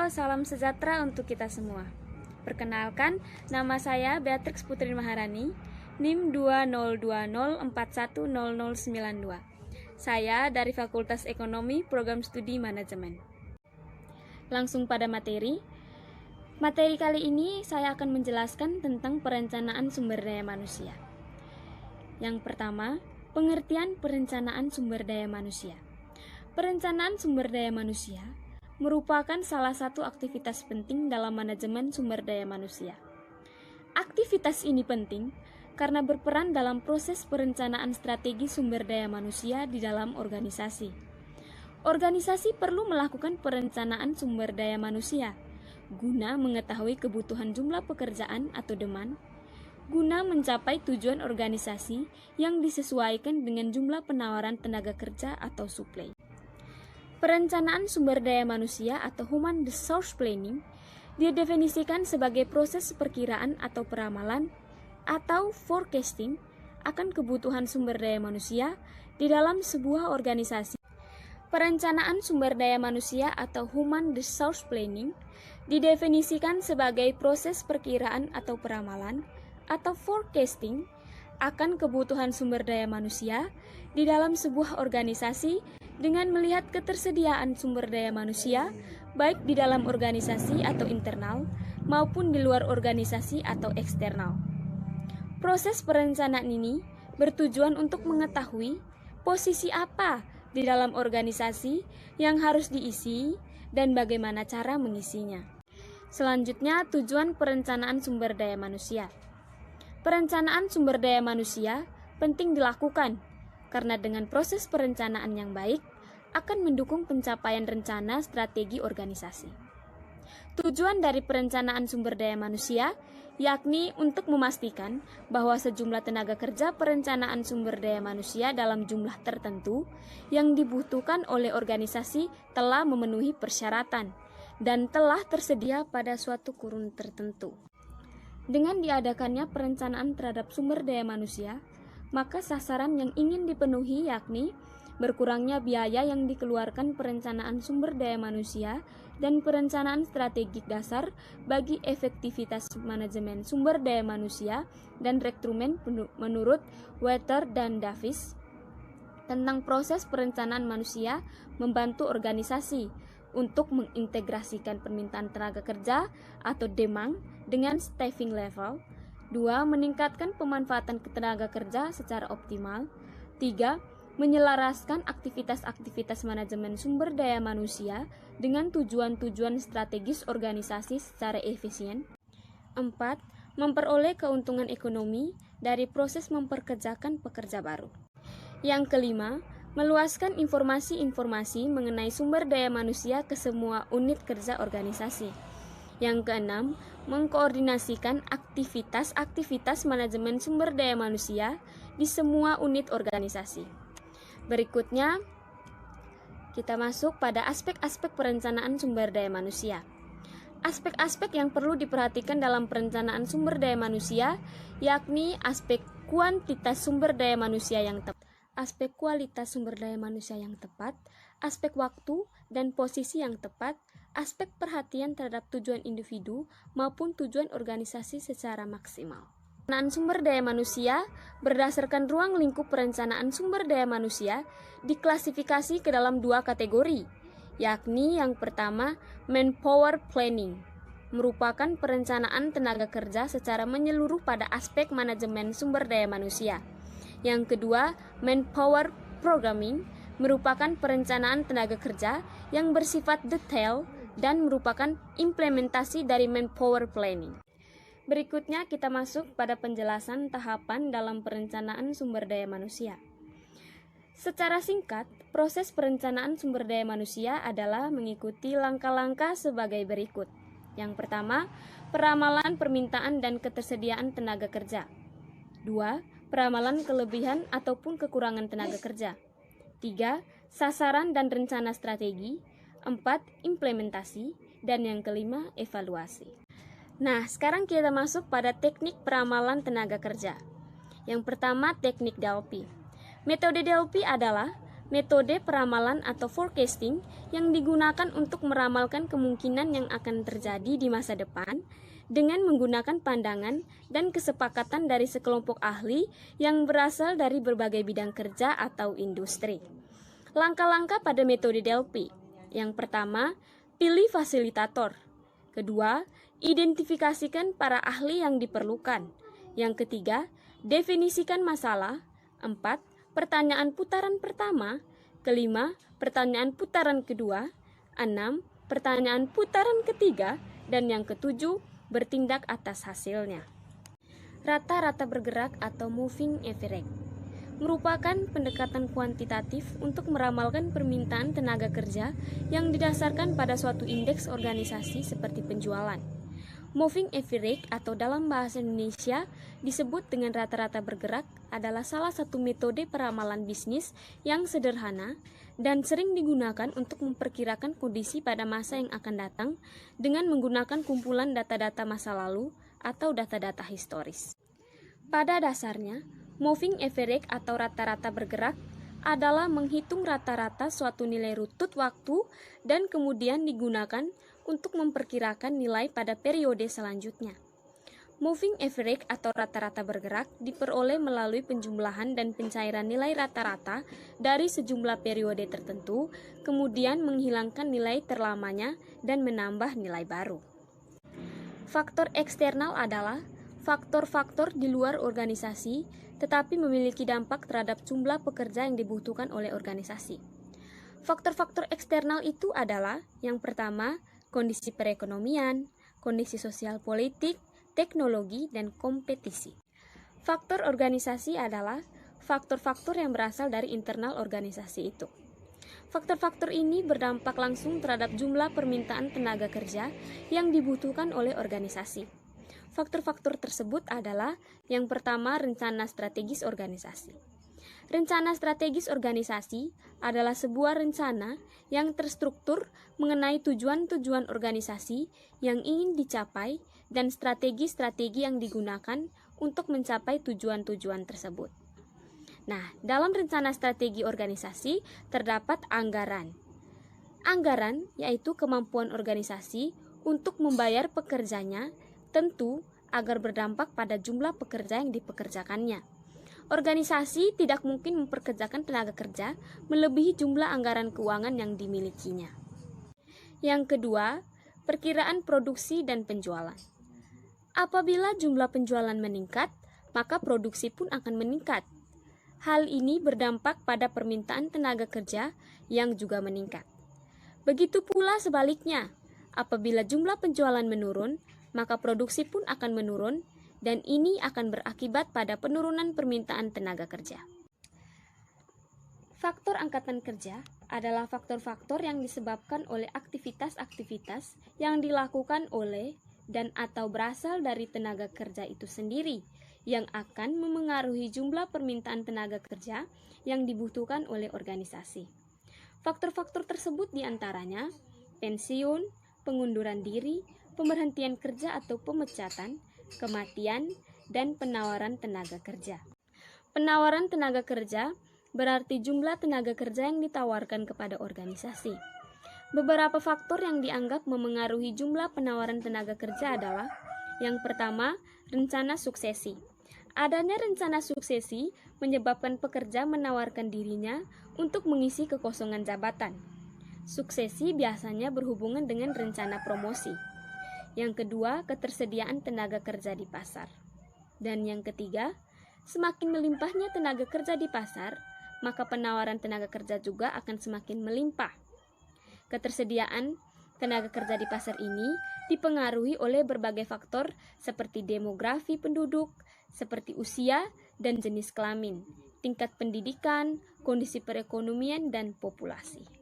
salam sejahtera untuk kita semua. Perkenalkan, nama saya Beatrix Putri Maharani, NIM 2020410092. Saya dari Fakultas Ekonomi Program Studi Manajemen. Langsung pada materi. Materi kali ini saya akan menjelaskan tentang perencanaan sumber daya manusia. Yang pertama, pengertian perencanaan sumber daya manusia. Perencanaan sumber daya manusia merupakan salah satu aktivitas penting dalam manajemen sumber daya manusia. Aktivitas ini penting karena berperan dalam proses perencanaan strategi sumber daya manusia di dalam organisasi. Organisasi perlu melakukan perencanaan sumber daya manusia guna mengetahui kebutuhan jumlah pekerjaan atau demand, guna mencapai tujuan organisasi yang disesuaikan dengan jumlah penawaran tenaga kerja atau supply. Perencanaan sumber daya manusia atau Human Resource Planning didefinisikan sebagai proses perkiraan atau peramalan atau forecasting akan kebutuhan sumber daya manusia di dalam sebuah organisasi. Perencanaan sumber daya manusia atau Human Resource Planning didefinisikan sebagai proses perkiraan atau peramalan atau forecasting akan kebutuhan sumber daya manusia di dalam sebuah organisasi dengan melihat ketersediaan sumber daya manusia baik di dalam organisasi atau internal maupun di luar organisasi atau eksternal. Proses perencanaan ini bertujuan untuk mengetahui posisi apa di dalam organisasi yang harus diisi dan bagaimana cara mengisinya. Selanjutnya, tujuan perencanaan sumber daya manusia. Perencanaan sumber daya manusia penting dilakukan karena dengan proses perencanaan yang baik akan mendukung pencapaian rencana strategi organisasi. Tujuan dari perencanaan sumber daya manusia yakni untuk memastikan bahwa sejumlah tenaga kerja perencanaan sumber daya manusia dalam jumlah tertentu yang dibutuhkan oleh organisasi telah memenuhi persyaratan dan telah tersedia pada suatu kurun tertentu. Dengan diadakannya perencanaan terhadap sumber daya manusia, maka sasaran yang ingin dipenuhi yakni berkurangnya biaya yang dikeluarkan perencanaan sumber daya manusia dan perencanaan strategik dasar bagi efektivitas manajemen sumber daya manusia dan rekrutmen menurut Wetter dan Davis tentang proses perencanaan manusia membantu organisasi untuk mengintegrasikan permintaan tenaga kerja atau demand dengan staffing level. 2. Meningkatkan pemanfaatan tenaga kerja secara optimal. 3. Menyelaraskan aktivitas-aktivitas manajemen sumber daya manusia dengan tujuan-tujuan strategis organisasi secara efisien. 4. Memperoleh keuntungan ekonomi dari proses memperkerjakan pekerja baru. Yang kelima, meluaskan informasi-informasi mengenai sumber daya manusia ke semua unit kerja organisasi. Yang keenam, mengkoordinasikan aktivitas-aktivitas manajemen sumber daya manusia di semua unit organisasi. Berikutnya, kita masuk pada aspek-aspek perencanaan sumber daya manusia. Aspek-aspek yang perlu diperhatikan dalam perencanaan sumber daya manusia yakni aspek kuantitas sumber daya manusia yang tepat, aspek kualitas sumber daya manusia yang tepat, aspek waktu dan posisi yang tepat, aspek perhatian terhadap tujuan individu maupun tujuan organisasi secara maksimal. Perencanaan sumber daya manusia berdasarkan ruang lingkup perencanaan sumber daya manusia diklasifikasi ke dalam dua kategori, yakni yang pertama, manpower planning, merupakan perencanaan tenaga kerja secara menyeluruh pada aspek manajemen sumber daya manusia. Yang kedua, manpower programming, merupakan perencanaan tenaga kerja yang bersifat detail dan merupakan implementasi dari manpower planning. Berikutnya kita masuk pada penjelasan tahapan dalam perencanaan sumber daya manusia. Secara singkat, proses perencanaan sumber daya manusia adalah mengikuti langkah-langkah sebagai berikut. Yang pertama, peramalan permintaan dan ketersediaan tenaga kerja. 2. Peramalan kelebihan ataupun kekurangan tenaga kerja. 3. Sasaran dan rencana strategi. 4. Implementasi. Dan yang kelima, evaluasi. Nah, sekarang kita masuk pada teknik peramalan tenaga kerja. Yang pertama, teknik Delphi. Metode Delphi adalah metode peramalan atau forecasting yang digunakan untuk meramalkan kemungkinan yang akan terjadi di masa depan dengan menggunakan pandangan dan kesepakatan dari sekelompok ahli yang berasal dari berbagai bidang kerja atau industri. Langkah-langkah pada metode Delphi. Yang pertama, pilih fasilitator. Kedua, identifikasikan para ahli yang diperlukan. Yang ketiga, definisikan masalah. 4. Pertanyaan putaran pertama. Kelima, pertanyaan putaran kedua. 6. Pertanyaan putaran ketiga. Dan yang ketujuh, bertindak atas hasilnya. Rata-rata bergerak atau moving average merupakan pendekatan kuantitatif untuk meramalkan permintaan tenaga kerja yang didasarkan pada suatu indeks organisasi seperti penjualan. Moving average atau dalam bahasa Indonesia disebut dengan rata-rata bergerak adalah salah satu metode peramalan bisnis yang sederhana dan sering digunakan untuk memperkirakan kondisi pada masa yang akan datang dengan menggunakan kumpulan data-data masa lalu atau data-data historis. Pada dasarnya, moving average atau rata-rata bergerak adalah menghitung rata-rata suatu nilai rutut waktu dan kemudian digunakan untuk memperkirakan nilai pada periode selanjutnya. Moving average atau rata-rata bergerak diperoleh melalui penjumlahan dan pencairan nilai rata-rata dari sejumlah periode tertentu, kemudian menghilangkan nilai terlamanya dan menambah nilai baru. Faktor eksternal adalah faktor-faktor di luar organisasi tetapi memiliki dampak terhadap jumlah pekerja yang dibutuhkan oleh organisasi. Faktor-faktor eksternal itu adalah yang pertama, kondisi perekonomian, kondisi sosial politik, teknologi, dan kompetisi. Faktor organisasi adalah faktor-faktor yang berasal dari internal organisasi itu. Faktor-faktor ini berdampak langsung terhadap jumlah permintaan tenaga kerja yang dibutuhkan oleh organisasi. Faktor-faktor tersebut adalah yang pertama, rencana strategis organisasi. Rencana strategis organisasi adalah sebuah rencana yang terstruktur mengenai tujuan-tujuan organisasi yang ingin dicapai dan strategi-strategi yang digunakan untuk mencapai tujuan-tujuan tersebut. Nah, dalam rencana strategi organisasi terdapat anggaran. Anggaran yaitu kemampuan organisasi untuk membayar pekerjanya, tentu agar berdampak pada jumlah pekerja yang dipekerjakannya. Organisasi tidak mungkin mempekerjakan tenaga kerja melebihi jumlah anggaran keuangan yang dimilikinya. Yang kedua, perkiraan produksi dan penjualan. Apabila jumlah penjualan meningkat, maka produksi pun akan meningkat. Hal ini berdampak pada permintaan tenaga kerja yang juga meningkat. Begitu pula sebaliknya, apabila jumlah penjualan menurun, maka produksi pun akan menurun dan ini akan berakibat pada penurunan permintaan tenaga kerja. Faktor angkatan kerja adalah faktor-faktor yang disebabkan oleh aktivitas-aktivitas yang dilakukan oleh dan atau berasal dari tenaga kerja itu sendiri yang akan memengaruhi jumlah permintaan tenaga kerja yang dibutuhkan oleh organisasi. Faktor-faktor tersebut diantaranya pensiun, pengunduran diri, pemberhentian kerja atau pemecatan, kematian, dan penawaran tenaga kerja. Penawaran tenaga kerja berarti jumlah tenaga kerja yang ditawarkan kepada organisasi. Beberapa faktor yang dianggap memengaruhi jumlah penawaran tenaga kerja adalah yang pertama, rencana suksesi. Adanya rencana suksesi menyebabkan pekerja menawarkan dirinya untuk mengisi kekosongan jabatan. Suksesi biasanya berhubungan dengan rencana promosi. Yang kedua, ketersediaan tenaga kerja di pasar. Dan yang ketiga, semakin melimpahnya tenaga kerja di pasar, maka penawaran tenaga kerja juga akan semakin melimpah. Ketersediaan tenaga kerja di pasar ini dipengaruhi oleh berbagai faktor seperti demografi penduduk, seperti usia dan jenis kelamin, tingkat pendidikan, kondisi perekonomian, dan populasi.